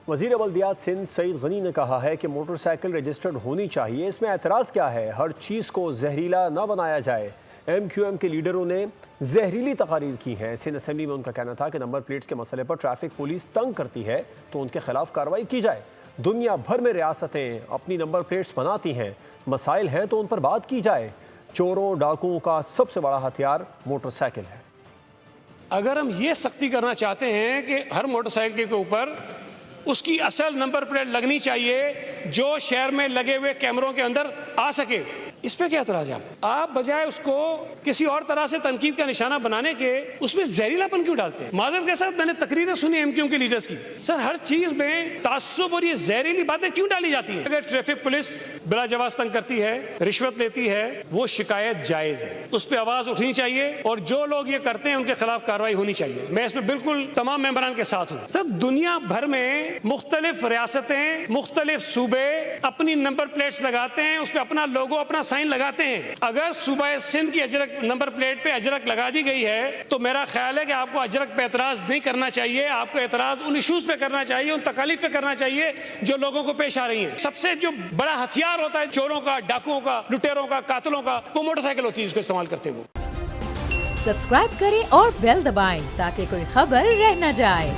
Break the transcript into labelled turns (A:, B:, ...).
A: وزیر بلدیات سندھ سعید غنی نے کہا ہے کہ موٹر سائیکل رجسٹرڈ ہونی چاہیے، اس میں اعتراض کیا ہے؟ ہر چیز کو زہریلا نہ بنایا جائے۔ ایم کیو ایم کے لیڈروں نے زہریلی تقاریر کی ہیں۔ سندھ اسمبلی میں ان کا کہنا تھا کہ نمبر پلیٹس کے مسئلے پر ٹریفک پولیس تنگ کرتی ہے تو ان کے خلاف کارروائی کی جائے۔ دنیا بھر میں ریاستیں اپنی نمبر پلیٹس بناتی ہیں، مسائل ہیں تو ان پر بات کی جائے۔ چوروں ڈاکوؤں کا سب سے بڑا ہتھیار موٹر سائیکل ہے۔
B: اگر ہم یہ سختی کرنا چاہتے ہیں کہ ہر موٹر سائیکل کے اوپر اس کی اصل نمبر پلیٹ لگنی چاہیے جو شہر میں لگے ہوئے کیمروں کے اندر آ سکے، اس پہ کیا اعتراض ہے؟ آپ بجائے اس کو کسی اور طرح سے تنقید کا نشانہ بنانے کے اس میں زہریلا پن کیوں ڈالتے ہیں؟ معذرت کے ساتھ میں نے تقریریں سنی ایم کیو ایم کے لیڈرز کی، سر ہر چیز میں تعصب اور یہ زہریلی باتیں کیوں ڈالی جاتی ہیں؟ اگر ٹریفک پولیس بلا جواز تنگ کرتی ہے، رشوت لیتی ہے، وہ شکایت جائز ہے، اس پہ آواز اٹھنی چاہیے اور جو لوگ یہ کرتے ہیں ان کے خلاف کارروائی ہونی چاہیے۔ میں اس میں بالکل تمام ممبران کے ساتھ ہوں۔ سر دنیا بھر میں مختلف ریاستیں، مختلف صوبے اپنی نمبر پلیٹس لگاتے ہیں، اس پہ اپنا لوگو، اپنا سائن لگاتے ہیں۔ اگر صوبہ سندھ کی اجرک نمبر پلیٹ پہ اجرک لگا دی گئی ہے تو میرا خیال ہے کہ آپ کو اجرک پہ اعتراض نہیں کرنا چاہیے، آپ کو اعتراض ان ایشوز پہ کرنا چاہیے، ان تکالیف پہ کرنا چاہیے جو لوگوں کو پیش آ رہی ہیں۔ سب سے جو بڑا ہتھیار ہوتا ہے چوروں کا، ڈاکوؤں کا، لٹیروں کا، قاتلوں کا، وہ موٹر سائیکل ہوتی ہے اس کو استعمال کرتے ہوئے۔
C: سبسکرائب کریں اور بیل دبائیں تاکہ کوئی خبر رہ نہ جائے۔